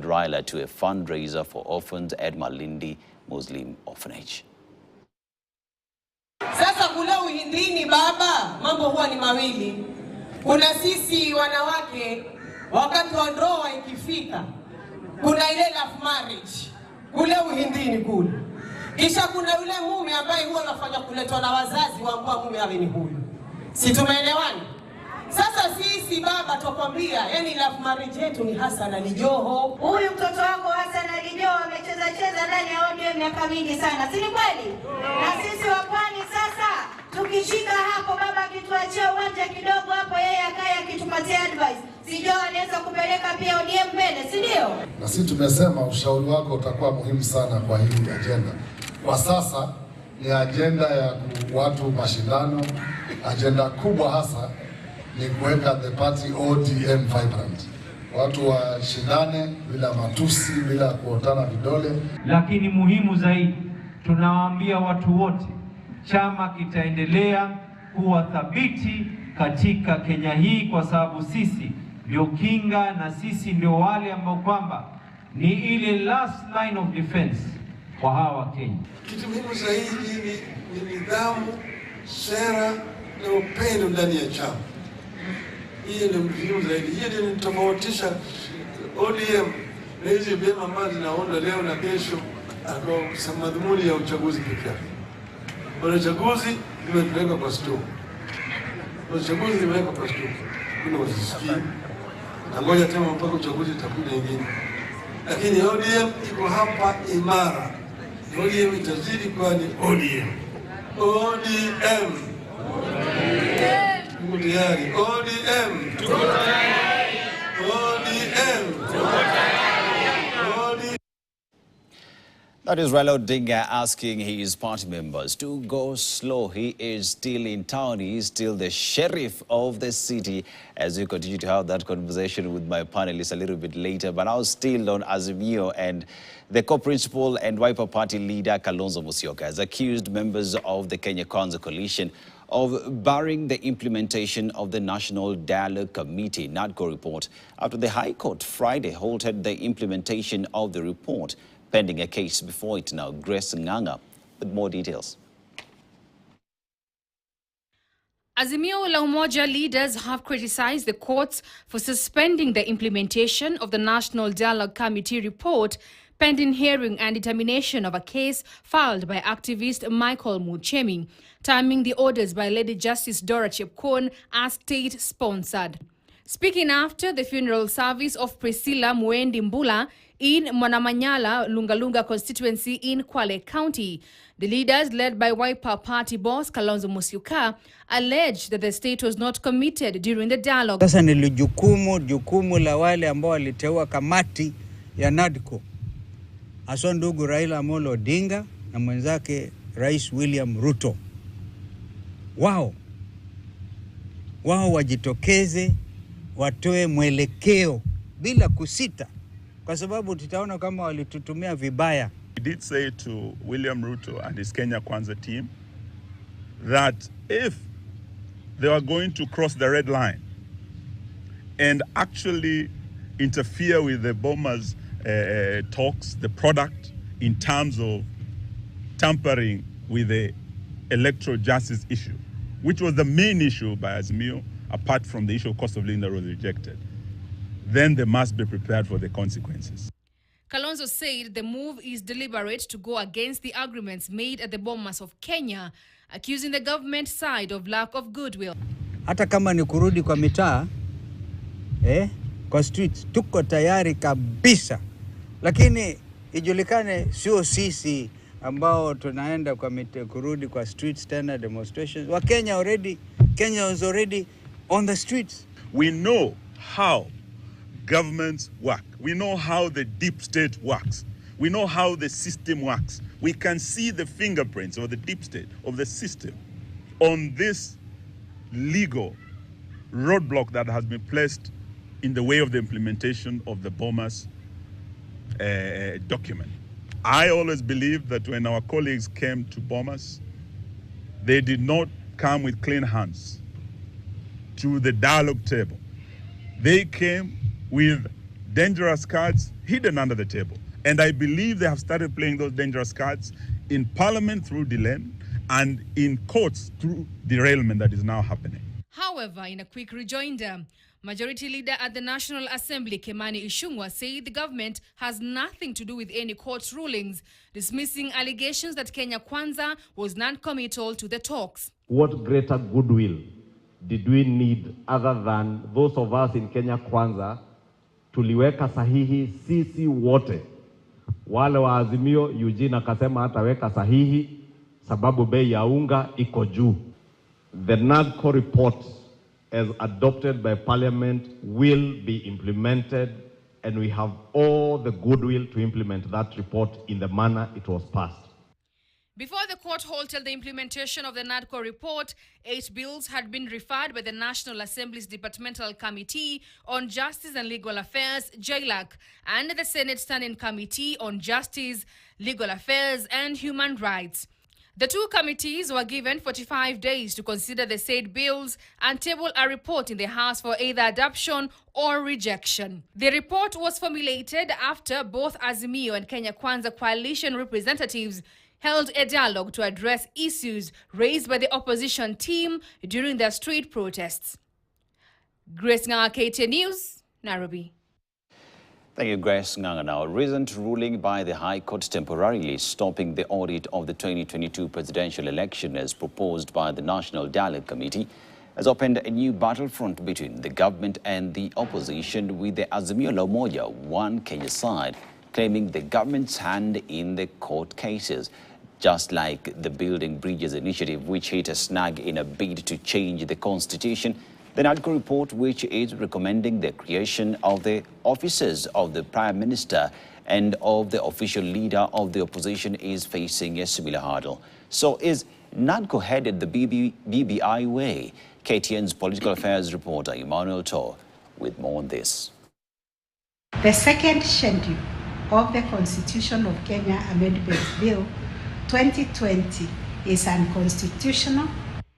Raila to a fundraiser for orphans at Malindi Muslim Orphanage. Sasa kule Uhindini baba, mambo huwa ni mawili. Kuna sisi wanawake wakati wa ndoa ikifika, kuna ile love marriage kule Uhindini kule. Kisha kuna yule mume ambaye huwa anafanya kuletwa na wazazi waambia mume awe ni huyu. Si tumeelewana? Sasa sisi baba tukwambia, yani love marriage yetu ni Hassan Ali Joho. Huyu mtoto wako Hassan Ali Joho amecheza ndani ya ODM miaka mingi sana, si ni kweli? Na sisi wa Pwani sasa tukishika hapo baba akituachia uwanja kidogo hapo, yeye akaye akitupatia advice, si Joho anaweza kupeleka pia ODM mbele, si ndio? Na sisi tumesema ushauri wako utakuwa muhimu sana kwa hii agenda. Kwa sasa ni agenda ya watu mashindano, agenda kubwa hasa ni kuweka the party ODM vibrant. Watu washindane bila matusi, bila kuotana vidole. Lakini muhimu zaidi, tunawaambia watu wote, chama kitaendelea kuwa thabiti katika Kenya hii, kwa sababu sisi ndio kinga na sisi ndio wale ambao kwamba ni ile last line of defense kwa hawa Kenya. Kitu muhimu zaidi ni nidhamu, sera na upendo ndani ya chama. Hiyo ndio muhimu zaidi. Hiyo ndio inatofautisha ODM na hizi vyama ambazo zinaunda leo na kesho kwa madhumuni ya uchaguzi pekee yake. Kwa uchaguzi imewekwa kwa stoo. Kwa uchaguzi imewekwa kwa stoo. Kuna wasisikie. Na ngoja tena mpaka uchaguzi utakuja nyingine. Lakini ODM iko hapa imara. ODM itazidi kwa ni ODM. ODM. Tuko tayari. ODM. Tuko tayari. ODM. Tuko tayari. That is Raila Odinga asking his party members to go slow. He is still in town. He is still the sheriff of the city. As we continue to have that conversation with my panelists a little bit later, but now still on Azimio, and the co-principal and Wiper Party leader Kalonzo Musyoka has accused members of the Kenya Kwanza coalition of barring the implementation of the National Dialogue Committee NADCO report after the High Court Friday halted the implementation of the report, pending a case before it now. Grace Nganga with more details. Azimio la Umoja leaders have criticized the courts for suspending the implementation of the National Dialogue Committee report pending hearing and determination of a case filed by activist Michael Muchemi, terming the orders by Lady Justice Dora Chepkwony as state-sponsored. Speaking after the funeral service of Priscilla Mwendi Mbula in Mwanamanyala, Lungalunga constituency in Kwale County, the leaders, led by Wiper Party boss Kalonzo Musyoka, alleged that the state was not committed during the dialogue. Sasa ni jukumu la wale ambao waliteua kamati ya NADCO, haswa ndugu Raila Amolo Odinga na mwenzake Rais William Ruto. Wao wajitokeze, watoe mwelekeo bila kusita, kwa sababu tutaona kama walitutumia vibaya. We did say to William Ruto and his Kenya Kwanza team that if they were going to cross the red line and actually interfere with the Bomas talks, the product, in terms of tampering with the electoral justice issue, which was the main issue by Azimio, apart from the issue of cost of living that was rejected, then they must be prepared for the consequences. Kalonzo said the move is deliberate to go against the agreements made at the Bomas of Kenya, accusing the government side of lack of goodwill. Hata kama ni kurudi kwa mitaa, kwa streets, tuko tayari kabisa. Lakini ijulikane sio sisi ambao tunaenda kwa kurudi kwa streets tena demonstrations. Kenya is already on the streets. We know how governments work. We know how the deep state works. We know how the system works. We can see the fingerprints of the deep state, of the system, on this legal roadblock that has been placed in the way of the implementation of the Bomas document. I always believed that when our colleagues came to Bomas, they did not come with clean hands to the dialogue table. They came with dangerous cards hidden under the table. And I believe they have started playing those dangerous cards in Parliament through delay and in courts through derailment that is now happening. However, in a quick rejoinder, Majority Leader at the National Assembly, Kimani Ichung'wah, said the government has nothing to do with any court rulings, dismissing allegations that Kenya Kwanza was non-committal to the talks. What greater goodwill did we need other than those of us in Kenya Kwanza tuliweka sahihi sisi wote? Wale wa Azimio, Eugene akasema hataweka sahihi sababu bei ya unga iko juu. The NADCO report as adopted by Parliament will be implemented, and we have all the goodwill to implement that report in the manner it was passed. Before the court halted the implementation of the NADCO report, 8 bills had been referred by the National Assembly's Departmental Committee on Justice and Legal Affairs, JLAC, and the Senate Standing Committee on Justice, Legal Affairs and Human Rights. The two committees were given 45 days to consider the said bills and table a report in the House for either adoption or rejection. The report was formulated after both Azimio and Kenya Kwanza coalition representatives held a dialogue to address issues raised by the opposition team during their street protests. Grace Nganga, KTN News, Nairobi. Thank you, Grace Nganga. Now, a recent ruling by the High Court temporarily stopping the audit of the 2022 presidential election as proposed by the National Dialogue Committee has opened a new battlefront between the government and the opposition, with the Azimio la Umoja One Kenya side claiming the government's hand in the court cases, just like the Building Bridges initiative, which hit a snag in a bid to change the constitution. The NADCO report, which is recommending the creation of the offices of the Prime Minister and of the official leader of the opposition, is facing a similar hurdle. So is NADCO headed the BBI way? KTN's political affairs reporter Emmanuel Tor with more on this. The second schedule of the Constitution of Kenya Amendment Bill 2020 is unconstitutional.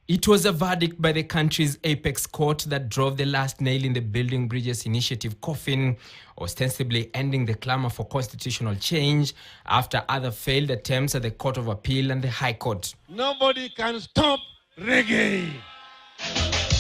It was a verdict by the country's apex court that drove the last nail in the Building Bridges initiative coffin, ostensibly ending the clamor for constitutional change after other failed attempts at the Court of Appeal and the High Court. Nobody can stop reggae.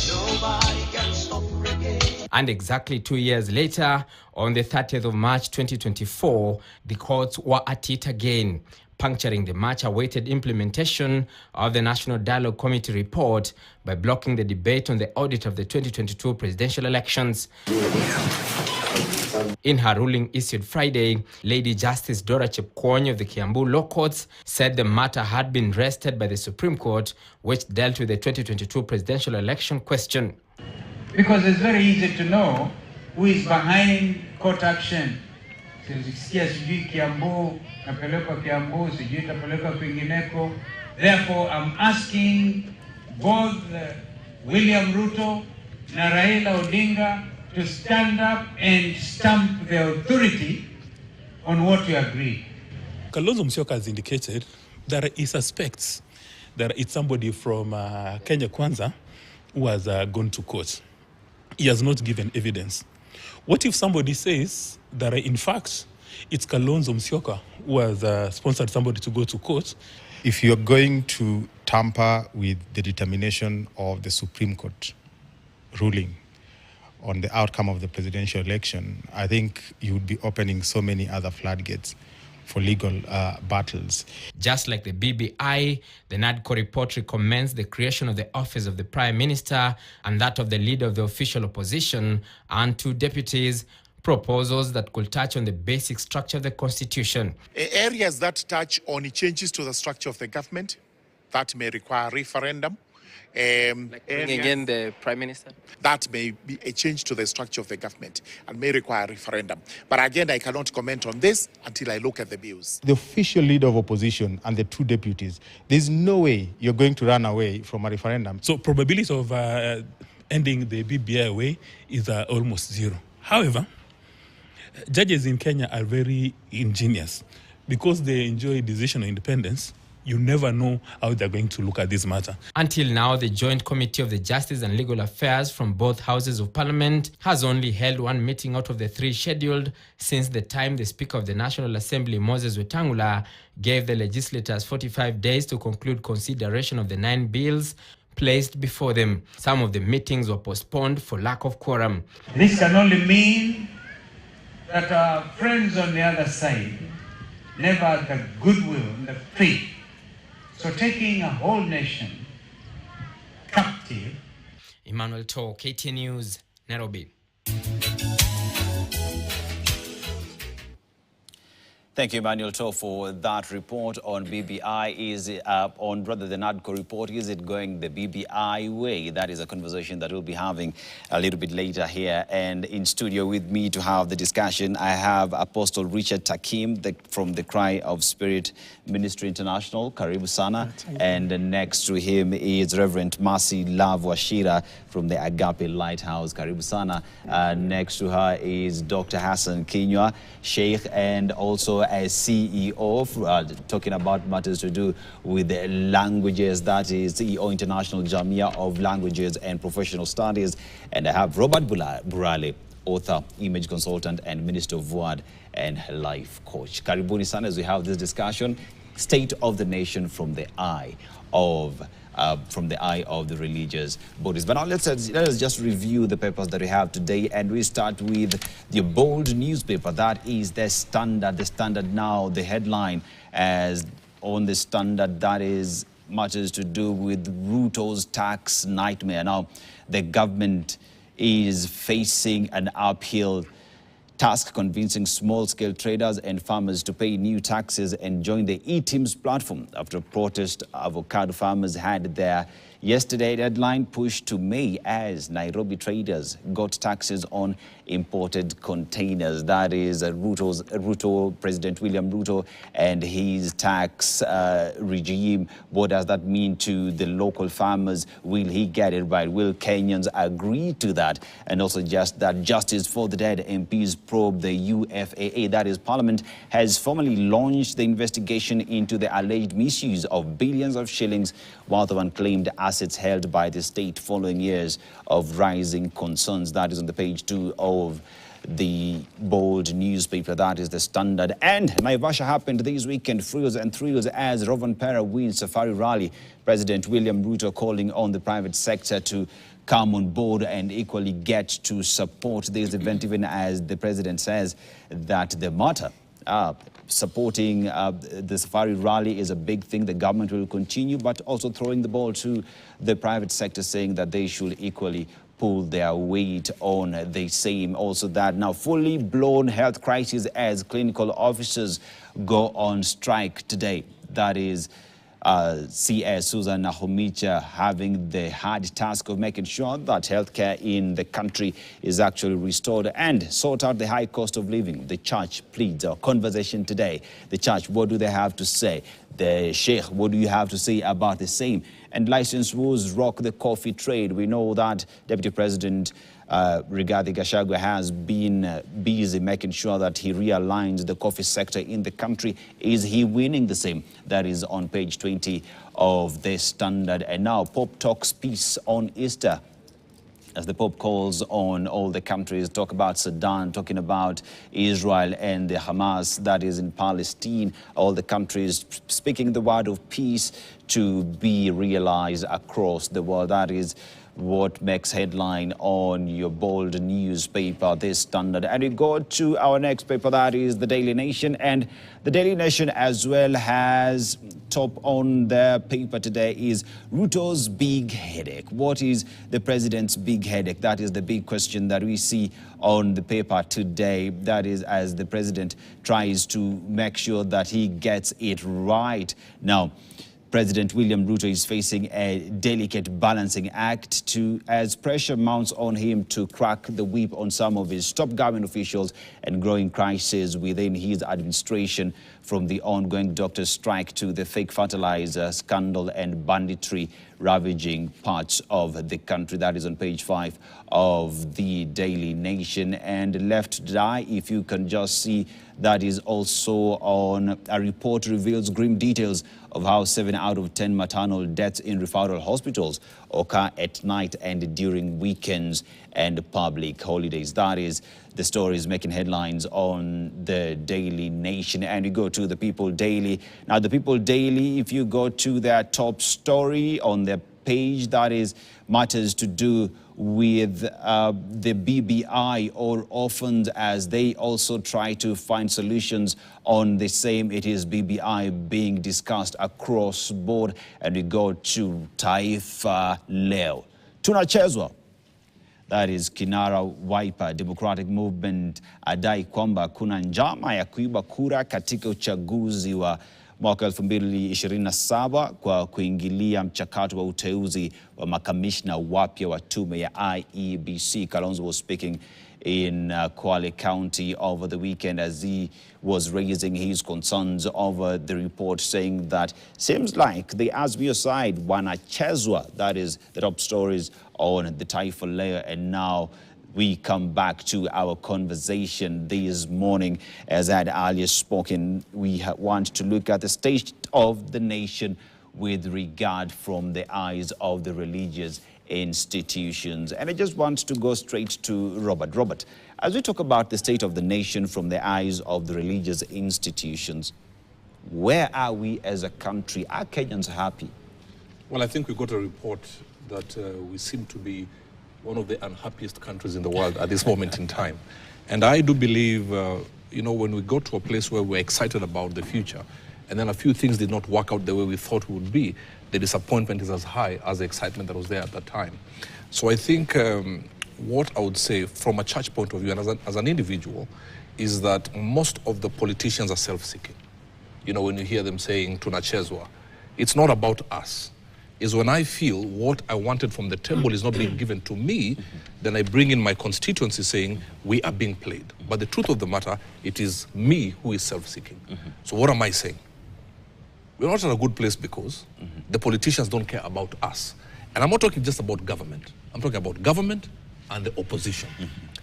Nobody can stop reggae. And exactly 2 years later, on the 30th of March 2024, the courts were at it again, puncturing the much-awaited implementation of the National Dialogue Committee report by blocking the debate on the audit of the 2022 presidential elections. In her ruling issued Friday, Lady Justice Dora Chepkwony of the Kiambu Law Courts said the matter had been rested by the Supreme Court, which dealt with the 2022 presidential election question. Because it's very easy to know who is behind court action. Therefore, I'm asking both William Ruto and Raila Odinga to stand up and stamp the authority on what we agree. Kalonzo Musyoka has indicated that he suspects that it's somebody from Kenya Kwanza who has gone to court. He has not given evidence. What if somebody says that in fact it's Kalonzo Musyoka who has sponsored somebody to go to court? If you're going to tamper with the determination of the Supreme Court ruling on the outcome of the presidential election, I think you would be opening so many other floodgates for legal battles. Just like the BBI, the NADCO report recommends the creation of the office of the Prime Minister and that of the leader of the official opposition and 2 deputies, proposals that could touch on the basic structure of the Constitution. Areas that touch on changes to the structure of the government that may require referendum. Like bringing in the Prime Minister? That may be a change to the structure of the government and may require referendum. But again, I cannot comment on this until I look at the bills. The official leader of opposition and the 2 deputies, there's no way you're going to run away from a referendum. So probability of ending the BBI way is almost 0. However, judges in Kenya are very ingenious. Because they enjoy decisional independence, You never know how they're going to look at this matter. Until now, the Joint Committee of the Justice and Legal Affairs from both houses of Parliament has only held one meeting out of the 3 scheduled since the time the Speaker of the National Assembly, Moses Wetangula, gave the legislators 45 days to conclude consideration of the 9 bills placed before them. Some of the meetings were postponed for lack of quorum. This can only mean that our friends on the other side never had the goodwill and the faith. So taking a whole nation captive. Emmanuel To, KTN News, Nairobi. Thank you, Emmanuel To, for that report on BBI. Is it, on rather the NADCO report, is it going the BBI way? That is a conversation that we'll be having a little bit later here. And in studio with me to have the discussion, I have Apostle Richard Takim from the Cry of Spirit Ministry International, Karibu Sana. And next to him is Reverend Mercy Love Washira from the Agape Lighthouse, Karibu Sana. Next to her is Dr. Hassan Kinywa, Sheikh, and also as CEO, talking about matters to do with the languages. That is CEO International Jamia of Languages and Professional Studies. And I have Robert Burale, author, image consultant, and Minister of Word and Life Coach. Karibuni sana as we have this discussion, State of the Nation from the eye of the religious bodies. But now let us just review the papers that we have today, and we start with the bold newspaper. That is the Standard. The Standard now, the headline as on the Standard, that is matters to do with Ruto's tax nightmare. Now, the government is facing an uphill task convincing small-scale traders and farmers to pay new taxes and join the e-Teams platform. After protest, avocado farmers had their yesterday deadline pushed to May as Nairobi traders got taxes on imported containers. That is President William Ruto and his tax regime. What does that mean to the local farmers? Will he get it right? Will Kenyans agree to that? And also just that Justice for the Dead MPs probe the UFAA. That is, Parliament has formally launched the investigation into the alleged misuse of billions of shillings worth of unclaimed assets held by the state following years of rising concerns. That is on the page 2 of the bold newspaper. That is the Standard. And Naivasha happened this weekend. Frills and thrills as Rovan Pera wins Safari Rally. President William Ruto calling on the private sector to come on board and equally get to support this event, even as the president says that the matter supporting the Safari Rally is a big thing. The government will continue, but also throwing the ball to the private sector, saying that they should equally pull their weight on the same. Also that now fully blown health crisis as clinical officers go on strike today. That is CS Susan Nahumicha having the hard task of making sure that healthcare in the country is actually restored and sort out the high cost of living. The church pleads. Our conversation today, the church, what do they have to say? The Sheikh, what do you have to say about the same? And licensed rules rock the coffee trade. We know that Deputy President Rigathi Gachagua has been busy making sure that he realigns the coffee sector in the country. Is he winning the same? That is on page 20 of the Standard. And now Pope talks peace on Easter, as the Pope calls on all the countries, talk about Sudan, talking about Israel and the Hamas that is in Palestine, all the countries speaking the word of peace to be realized across the world. That is what makes headline on your bold newspaper, this Standard. And we go to our next paper, that is the Daily Nation. And the Daily Nation as well has top on their paper today is Ruto's big headache. What is the president's big headache? That is the big question that we see on the paper today. That is as the president tries to make sure that he gets it right. Now, President William Ruto is facing a delicate balancing act as pressure mounts on him to crack the whip on some of his top government officials and growing crisis within his administration, from the ongoing doctor strike to the fake fertilizer scandal and banditry ravaging parts of the country. That is on page 5 of the Daily Nation. And left to die, if you can just see That is also on a report reveals grim details of how 7 out of 10 maternal deaths in referral hospitals occur at night and during weekends and public holidays. That is the stories making headlines on the Daily Nation. And we go to the People Daily. Now, the People Daily, if you go to their top story on their page, that is matters to do with the BBI or orphans, as they also try to find solutions on the same. It is BBI being discussed across board. And we go to Taifa Leo. Tunachezwa. That is Kinara Wiper Democratic Movement adai kwamba kuna njama ya kuiba kura katika uchaguzi wa mwaka 2027 kwa kuingilia mchakato wa uteuzi wa makamishna wapya wa tume ya IEBC. Kalonzo was speaking in Kwale County over the weekend as he was raising his concerns over the report, saying that seems like the Azimio side wanachezwa. That is the top stories on the Taifa Leo. And now we come back to our conversation this morning. As I had earlier spoken, we want to look at the state of the nation with regard from the eyes of the religious institutions. And I just want to go straight to Robert. Robert, as we talk about the state of the nation from the eyes of the religious institutions, where are we as a country? Are Kenyans happy? Well, I think we got a report that we seem to be one of the unhappiest countries in the world at this moment in time. And I do believe, you know, when we go to a place where we're excited about the future, and then a few things did not work out the way we thought would be, the disappointment is as high as the excitement that was there at that time. So I think what I would say from a church point of view and as an individual is that most of the politicians are self-seeking. You know, when you hear them saying tunachezwa, it's not about us. Is when I feel what I wanted from the table is not being given to me, then I bring in my constituency saying we are being played. But the truth of the matter, it is me who is self-seeking. So what am I saying? We're not in a good place because the politicians don't care about us. And I'm not talking just about government. I'm talking about government and the opposition.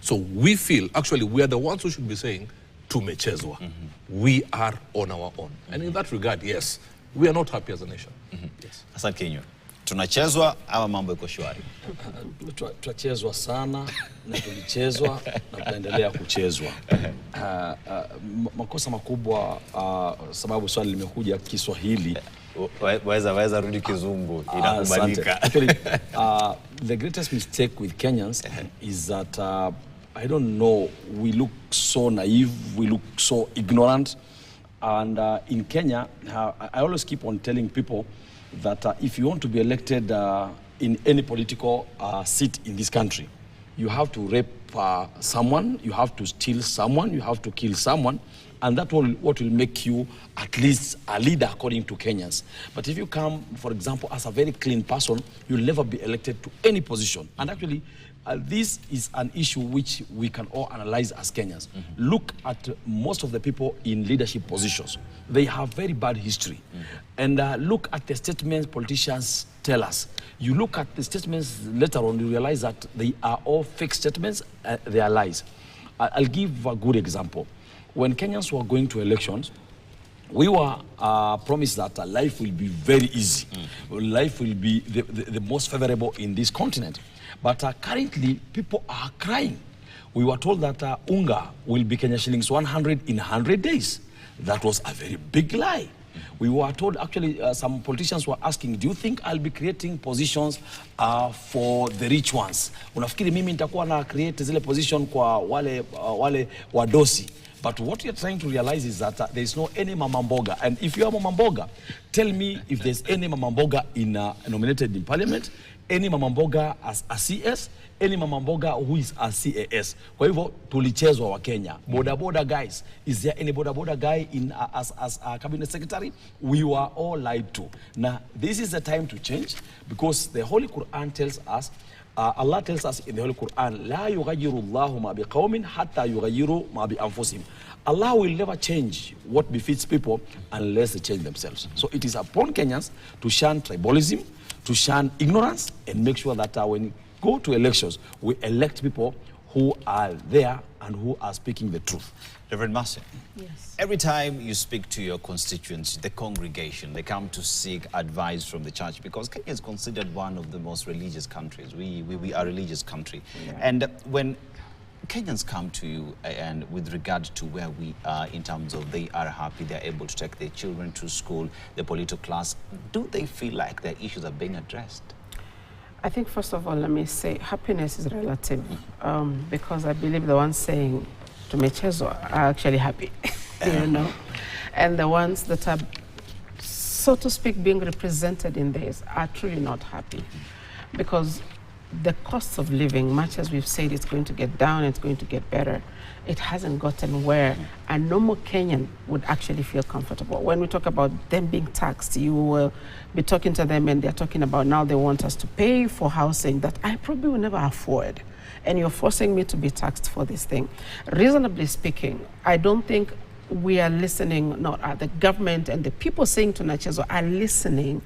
So we feel, actually, we are the ones who should be saying, tumechezwa. We are on our own. And in that regard, yes, we are not happy as a nation. Yes. Asante Kenyo. Tunachezwa ama mambo yako shwari? Tunachezwa sana na tulichezwa na tunaendelea kuchezwa. Makosa makubwa, sababu swali limekuja Kiswahili. Waweza rudi Kizungu, inakubalika. Actually, the greatest mistake with Kenyans is that I don't know, we look so naive, we look so ignorant. And in Kenya, I always keep on telling people that if you want to be elected in any political seat in this country, you have to rape someone, you have to steal someone, you have to kill someone, and that what will make you at least a leader according to Kenyans. But if you come, for example, as a very clean person, you'll never be elected to any position. And actually, this is an issue which we can all analyze as Kenyans. Look at most of the people in leadership positions. They have very bad history. And look at the statements politicians tell us. You look at the statements later on, you realize that they are all fake statements, they are lies. I'll give a good example. When Kenyans were going to elections, we were promised that life will be very easy. Life will be the most favorable in this continent. But currently, people are crying. We were told that unga will be Kenya shillings 100 in 100 days. That was a very big lie. We were told, actually, some politicians were asking, do you think I'll be creating positions for the rich ones? Unafikiri mimi nitakuwa na create zile position kwa wale wadosi? But what you're trying to realize is that there is no any mama mboga. And if you are mama mboga, tell me if there's any mama mboga nominated in parliament, any mama mboga as a CS, any mama mboga who is a CAS. Kwa hivyo tulichezwa wa Kenya. Boda guys, is there any boda guy in as a cabinet secretary? We were all lied to. Now this is the time to change, because the Holy Quran tells us, Allah tells us in the Holy Quran, La yughayyiru Allahu ma biqawmin hatta yughayyiru ma bi anfusihim. Allah will never change what befits people unless they change themselves. So it is upon Kenyans to shun tribalism, to shun ignorance, and make sure that when we go to elections, we elect people who are there and who are speaking the truth. Reverend Mercy, Yes. every time you speak to your constituents, the congregation, they come to seek advice from the church because Kenya is considered one of the most religious countries. We are a religious country. Yeah. And when Kenyans come to you and with regard to where we are in terms of they are happy, they're able to take their children to school, the political class, do they feel like their issues are being addressed? I think first of all, let me say happiness is relative because I believe the ones saying to Mechezo are actually happy, you know, and the ones that are, so to speak, being represented in this are truly not happy because the cost of living, much as we've said it's going to get down, it's going to get better, it hasn't gotten where a normal Kenyan would actually feel comfortable. When we talk about them being taxed, you will be talking to them and they're talking about now they want us to pay for housing that I probably will never afford. And you're forcing me to be taxed for this thing. Reasonably speaking, I don't think we are listening, the government and the people saying to Nachezo are listening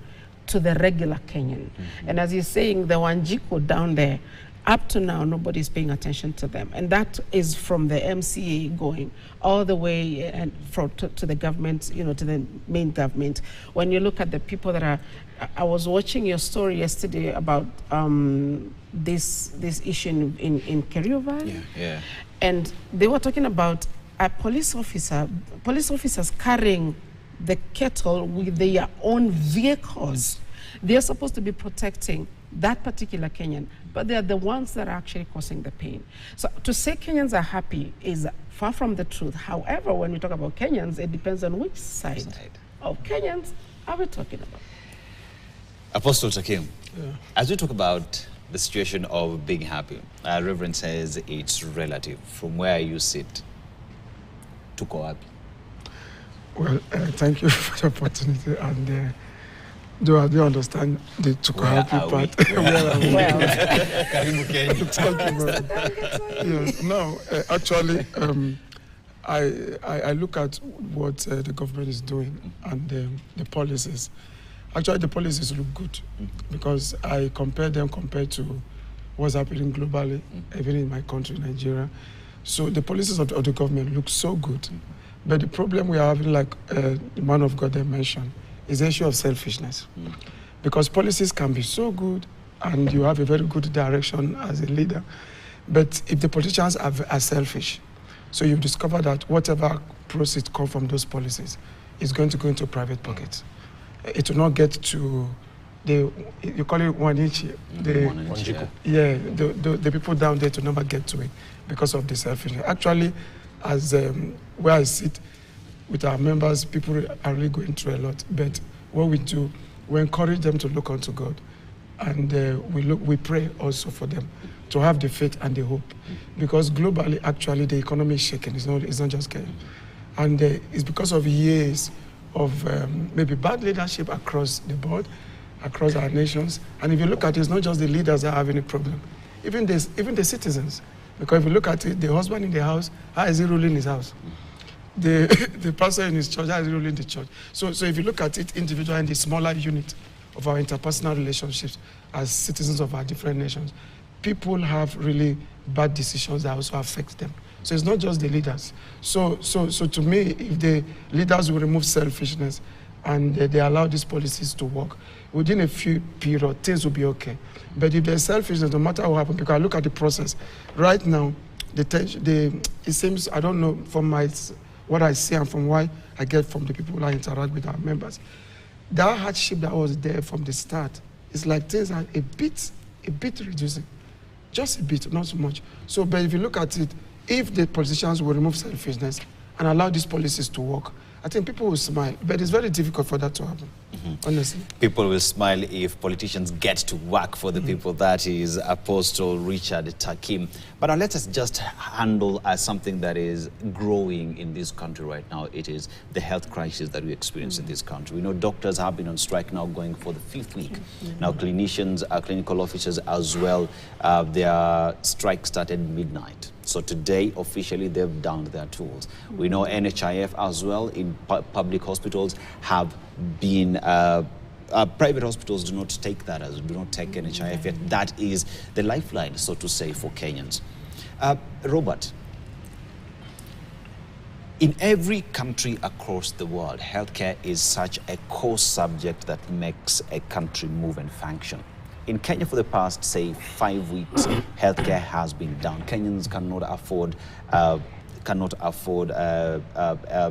to the regular Kenyan. And as you're saying, the Wanjiku down there, up to now, nobody's paying attention to them. And that is from the MCA going all the way and to the government, you know, to the main government. When you look at the people that are, I was watching your story yesterday about this issue in Kerio Valley. Yeah. And they were talking about a police officers carrying the cattle with their own vehicles. They're supposed to be protecting that particular Kenyan, but they're the ones that are actually causing the pain. So to say Kenyans are happy is far from the truth. However, when we talk about Kenyans, it depends on which side of Kenyans are we talking about. Apostle Takim, as we talk about the situation of being happy, Reverend says it's relative. From where you sit, to go happy. Well, thank you for the opportunity, and do I understand the Tukohapi part? Yes, no, actually, I look at what the government is doing and the policies. Actually, the policies look good because I compare them compared to what's happening globally, even in my country, Nigeria. So the policies of the government look so good. But the problem we are having, like the man of God they mentioned, is the issue of selfishness. Because policies can be so good and you have a very good direction as a leader. But if the politicians are selfish, so you discover that whatever proceeds come from those policies is going to go into private pockets. It will not get to you call it Wanichi. The people down there to never get to it because of the selfishness. Actually, as where I sit with our members, people are really going through a lot. But what we do, we encourage them to look unto God, and we pray also for them to have the faith and the hope, because globally, actually, the economy is shaking. It's not just Kenya, and it's because of years of maybe bad leadership across the board, across our nations. And if you look at it, it's not just the leaders that are having a problem, even the citizens. Because if you look at it, the husband in the house, how is he ruling his house? The pastor in his church, how is he ruling the church? So if you look at it individually in the smaller unit of our interpersonal relationships as citizens of our different nations, people have really bad decisions that also affect them. So it's not just the leaders. So to me, if the leaders will remove selfishness and they allow these policies to work, within a few periods, things will be okay. But if there's selfishness, no matter what happens, because I look at the process, right now, it seems, I don't know, from what I see and from what I get from the people I interact with, our members, that hardship that was there from the start, it's like things are a bit reducing. Just a bit, not so much. So, but if you look at it, if the politicians will remove selfishness and allow these policies to work, I think people will smile. But it's very difficult for that to happen, honestly. People will smile if politicians get to work for the people. That is Apostle Richard Takim. But now let us just handle something that is growing in this country right now. It is the health crisis that we experience in this country. We know doctors have been on strike now going for the 5th week. Now clinicians, clinical officers as well, their strike started midnight. So today, officially, they've downed their tools. We know NHIF as well in public hospitals have been, private hospitals do not take NHIF yet. That is the lifeline, so to say, for Kenyans. Robert, in every country across the world, healthcare is such a core subject that makes a country move and function. In Kenya, for the past, say, 5 weeks, healthcare has been down. Kenyans cannot afford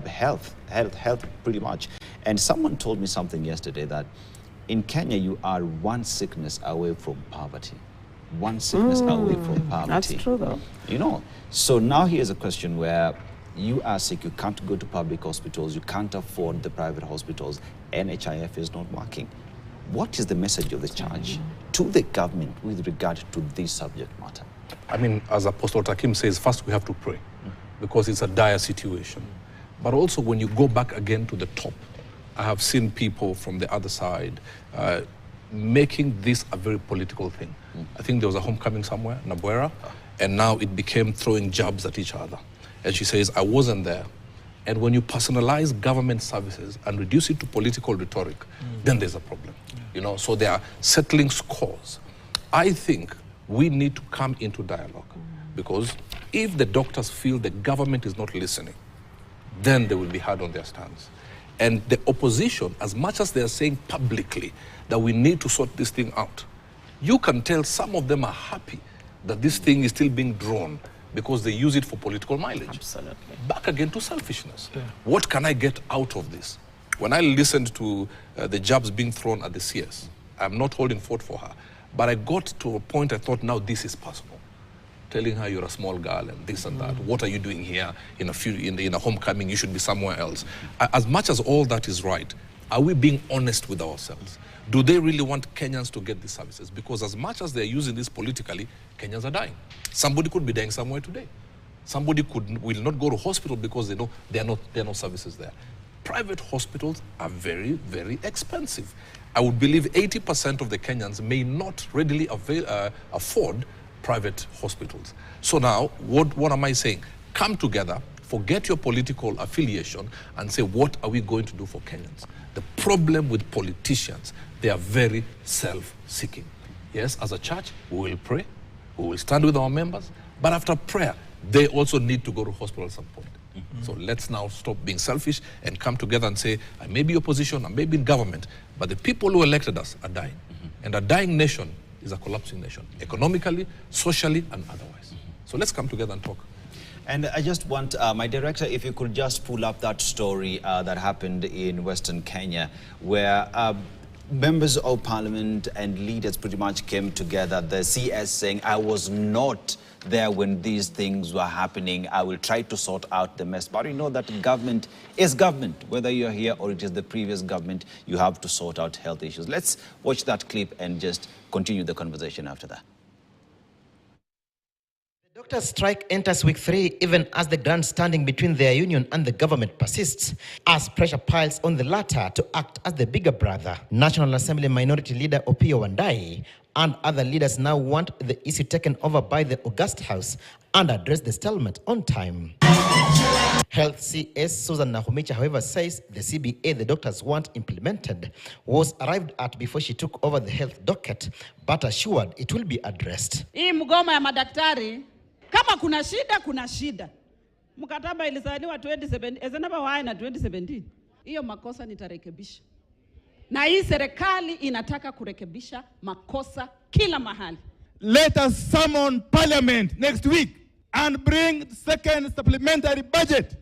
health pretty much. And someone told me something yesterday that in Kenya, you are one sickness away from poverty. One sickness away from poverty. That's true, though. You know, so now here's a question where you are sick, you can't go to public hospitals, you can't afford the private hospitals, NHIF is not working. What is the message of the church to the government with regard to this subject matter? I mean, as Apostle Takim says, first we have to pray because it's a dire situation. But also when you go back again to the top, I have seen people from the other side making this a very political thing. I think there was a homecoming somewhere, Nabwera, and now it became throwing jabs at each other. And she says, I wasn't there. And when you personalize government services and reduce it to political rhetoric, then there's a problem. You know, so they are settling scores. I think we need to come into dialogue because if the doctors feel the government is not listening, then they will be hard on their stance. And the opposition, as much as they are saying publicly that we need to sort this thing out, you can tell some of them are happy that this thing is still being drawn because they use it for political mileage. Absolutely. Back again to selfishness. Yeah. What can I get out of this? When I listened to the jabs being thrown at the CS, I'm not holding forth for her, but I got to a point I thought, now this is personal. Telling her you're a small girl and this and that. What are you doing here in a homecoming? You should be somewhere else. As much as all that is right, are we being honest with ourselves? Do they really want Kenyans to get these services? Because as much as they're using this politically, Kenyans are dying. Somebody could be dying somewhere today. Somebody will not go to hospital because they know there are no services there. Private hospitals are very, very expensive. I would believe 80% of the Kenyans may not readily afford private hospitals. So now, what am I saying? Come together, forget your political affiliation, and say, what are we going to do for Kenyans? The problem with politicians, they are very self-seeking. Yes, as a church, we will pray, we will stand with our members, but after prayer, they also need to go to hospital at some point. So let's now stop being selfish and come together and say, I may be opposition, I may be in government, but the people who elected us are dying. And a dying nation is a collapsing nation, economically, socially, and otherwise. So let's come together and talk. And I just want, my director, if you could just pull up that story that happened in Western Kenya, where members of parliament and leaders pretty much came together, the CS saying, I was not there when these things were happening. I will try to sort out the mess. But you know that government is government. Whether you're here or it is the previous government, you have to sort out health issues. Let's watch that clip and just continue the conversation after that. The doctors' strike enters week 3 even as the grandstanding between their union and the government persists, as pressure piles on the latter to act as the bigger brother. National Assembly Minority Leader Opiyo Wandayi and other leaders now want the issue taken over by the August House and address the stalemate on time. Health CS Susan Nahumicha, however, says the CBA the doctors want implemented was arrived at before she took over the health docket, but assured it will be addressed. Hii mgomo ya madaktari, kama kuna shida, kuna shida. Mkataba ilisainiwa 2017, ezenaba waina 2017. Hiyo makosa nitarekebisha. Na hii serikali inataka kurekebisha makosa kila mahali. Let us summon parliament next week and bring the second supplementary budget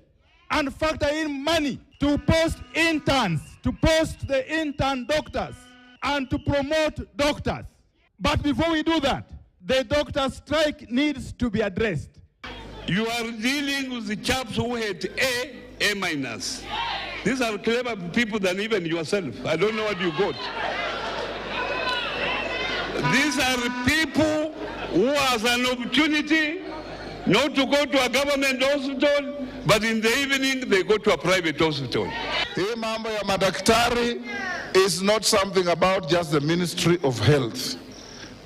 and factor in money to post interns, to post the intern doctors and to promote doctors. But before we do that, the doctor strike needs to be addressed. You are dealing with the chaps who had A minus. These are clever people than even yourself. I don't know what you got. These are people who has an opportunity not to go to a government hospital, but in the evening they go to a private hospital. Hii mambo ya madaktari is not something about just the Ministry of Health.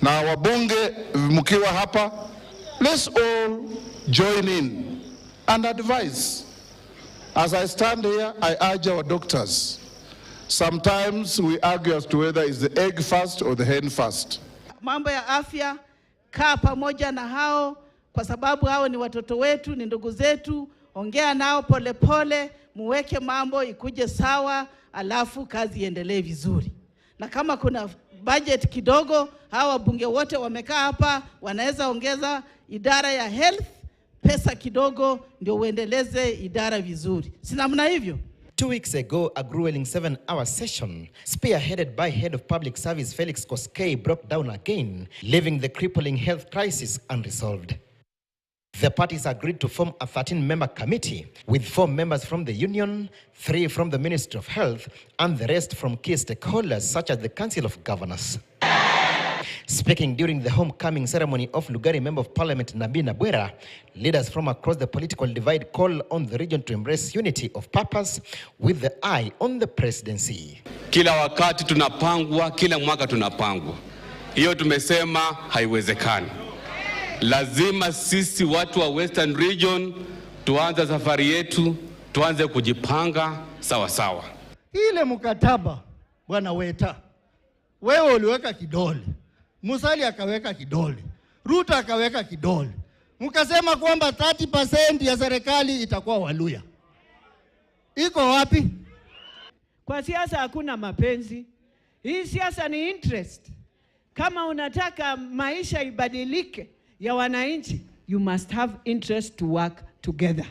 Na wabunge mkiwa hapa, let's all join in and advise. As I stand here, I urge our doctors. Sometimes we argue as to whether it's the egg first or the hen first. Mambo ya afya, kaa pamoja na hao kwa sababu hao ni watoto wetu, ni ndugu zetu. Ongea nao polepole, muweke mambo ikuje sawa, alafu kazi iendelee vizuri. Na kama kuna budget kidogo, hawa wabunge wote wamekaa hapa, wanaweza ongeza idara ya health pesa kidogo ndio uendeleze idara vizuri. Si namna hivyo? 2 weeks ago, a grueling 7-hour session, spearheaded by Head of Public Service Felix Koskei, broke down again, leaving the crippling health crisis unresolved. The parties agreed to form a 13-member committee, with 4 members from the union, 3 from the Ministry of Health, and the rest from key stakeholders such as the Council of Governors. Speaking during the homecoming ceremony of Lugari Member of Parliament Nabi Nabwera, leaders from across the political divide call on the region to embrace unity of purpose with the eye on the presidency. Kila wakati tunapangwa, kila mwaka tunapangwa. Hiyo tumesema haiwezekani. Lazima sisi watu wa Western Region tuanze safari yetu, tuanze kujipanga sawa sawa. Ile mkataba bwana Weta, wewe uliweka kidole, Musalia akaweka kidole, Ruto akaweka kidole. Mkasema kwamba 30% ya serikali itakuwa Waluya. Iko wapi? Kwa siasa hakuna mapenzi. Hii siasa ni interest. Kama unataka maisha ibadilike ya wananchi, you must have interest to work together.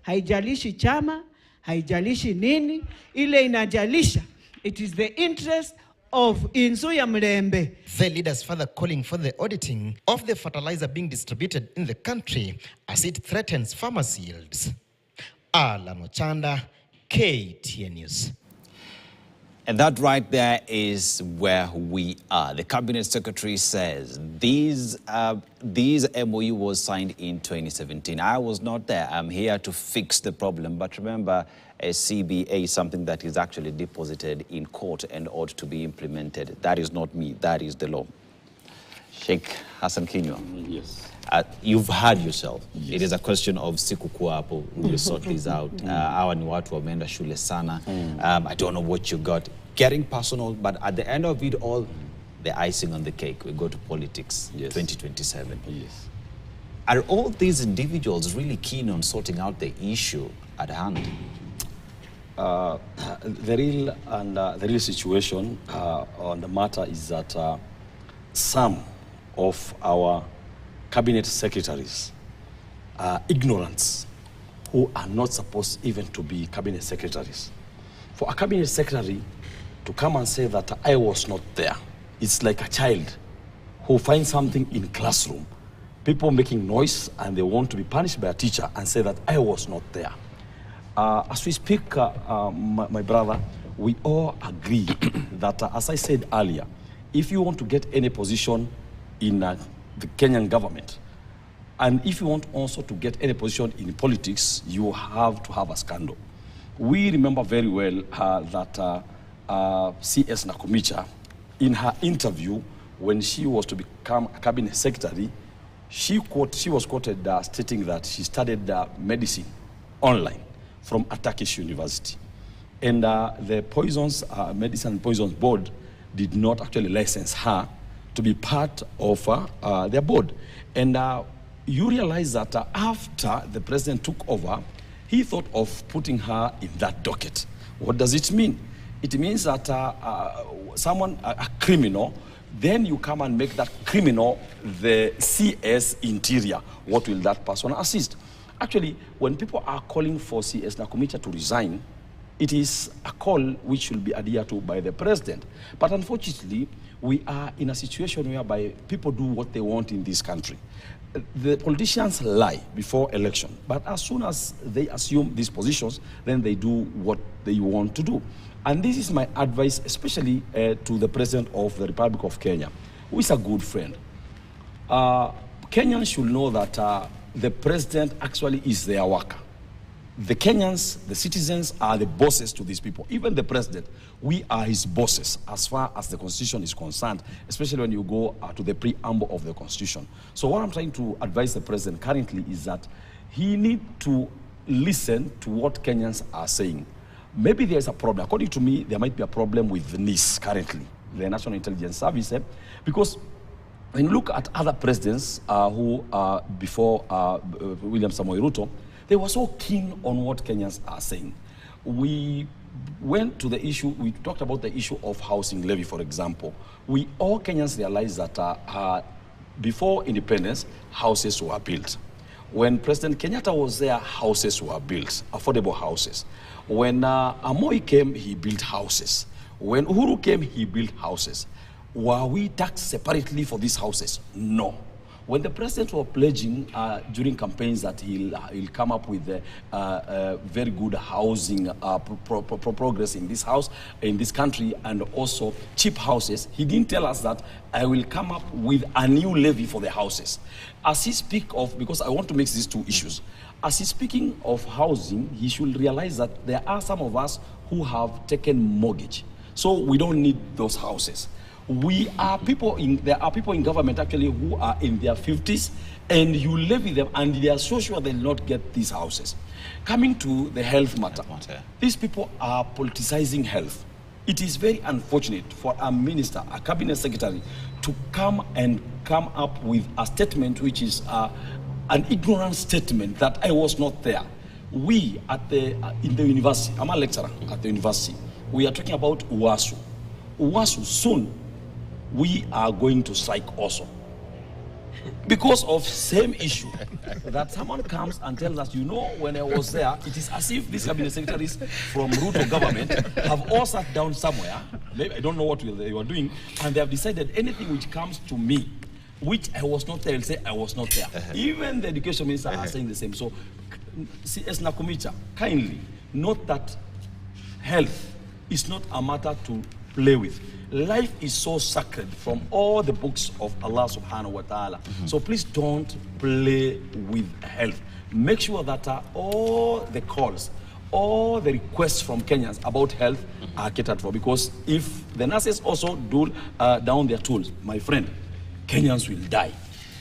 Haijalishi chama, haijalishi nini, ile inajalisha. It is the interest of Insuya Mlembe. The leaders further calling for the auditing of the fertilizer being distributed in the country as it threatens farmers' yields. Alan Ochanda, KTN News. And that right there is where we are. The Cabinet Secretary says these MOU was signed in 2017. I was not there. I'm here to fix the problem. But remember, a CBA is something that is actually deposited in court and ought to be implemented. That is not me. That is the law. Sheikh Hassan Kinywa. Yes. You've heard yourself. Yes. It is a question of siku kuwa hapo. Will you sort this out? Hawa ni watu wameenda shule sana. I don't know what you got. Getting personal, but at the end of it all, the icing on the cake, we go to politics, yes. 2027. Yes. Are all these individuals really keen on sorting out the issue at hand? The real situation on the matter is that some of our cabinet secretaries are ignorant, who are not supposed even to be cabinet secretaries. For a cabinet secretary to come and say that I was not there, it's like a child who finds something in classroom, people making noise, and they want to be punished by a teacher and say that I was not there. As we speak, my brother, we all agree that, as I said earlier, if you want to get any position in the Kenyan government, and if you want also to get any position in politics, you have to have a scandal. We remember very well that CS Nakumicha, in her interview, when she was to become a cabinet secretary, she was quoted stating that she studied medicine online from a Turkish university. And the Medicine and Poisons Board did not actually license her to be part of their board. And you realize that after the president took over, he thought of putting her in that docket. What does it mean? It means that someone, a criminal, then you come and make that criminal the CS interior. What will that person assist? Actually, when people are calling for CS Nakumicha to resign, it is a call which will be adhered to by the president. But unfortunately, we are in a situation whereby people do what they want in this country. The politicians lie before election, but as soon as they assume these positions, then they do what they want to do. And this is my advice, especially to the President of the Republic of Kenya, who is a good friend. Kenyans should know that the President actually is their worker. The Kenyans, the citizens, are the bosses to these people. Even the President, we are his bosses as far as the Constitution is concerned, especially when you go to the preamble of the Constitution. So what I'm trying to advise the President currently is that he needs to listen to what Kenyans are saying. Maybe there's a problem. According to me, there might be a problem with the NIS currently, the National Intelligence Service, because when you look at other presidents who before William Samoei Ruto, they were so keen on what Kenyans are saying. We went to the issue, we talked about the issue of housing levy, for example. All Kenyans realized that before independence, houses were built. When President Kenyatta was there, houses were built, affordable houses. When Moi came, he built houses. When Uhuru came, he built houses. Were we taxed separately for these houses? No. When the president was pledging during campaigns that he'll come up with very good housing progress in this house, in this country, and also cheap houses, he didn't tell us that I will come up with a new levy for the houses. As he speak of, because I want to mix these two issues, as he's speaking of housing, he should realize that there are some of us who have taken mortgage. So we don't need those houses. There are people in government actually who are in their 50s, and you levy them and they are so sure they'll not get these houses. Coming to the health matter, these people are politicizing health. It is very unfortunate for a minister, a cabinet secretary, to come up with a statement which is an ignorant statement that I was not there. We in the university, I'm a lecturer at the university, we are talking about UASU. UASU soon, we are going to strike also. Because of same issue, that someone comes and tells us, you know, when I was there, it is as if these cabinet secretaries from Ruto government have all sat down somewhere, maybe, I don't know what they were doing, and they have decided anything which comes to me, which I was not there, will say I was not there. Even the education minister are saying the same. So, CS Nakumicha, kindly note that health is not a matter to play with. Life is so sacred from all the books of Allah subhanahu wa ta'ala. So please don't play with health. Make sure that all the calls, all the requests from Kenyans about health are catered for. Because if the nurses also do down their tools, my friend, Kenyans will die.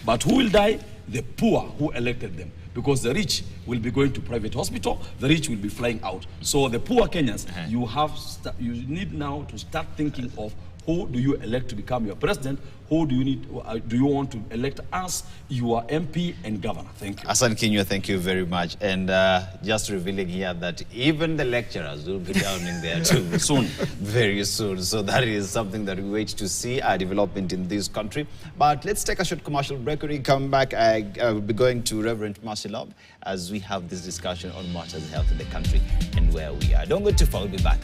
But who will die? The poor who elected them. Because the rich will be going to private hospital, the rich will be flying out. So the poor Kenyans, you need now to start thinking of who do you elect to become your president, who do you want to elect as your MP and governor. Thank you. Hassan Kinyua, thank you very much. And just revealing here that even the lecturers will be down in there too soon, very soon. So that is something that we wait to see a development in this country. But let's take a short commercial break. When we come back, I'll be going to Reverend Marcelab as we have this discussion on matters of health in the country and where we are. Don't go too far, we'll be back.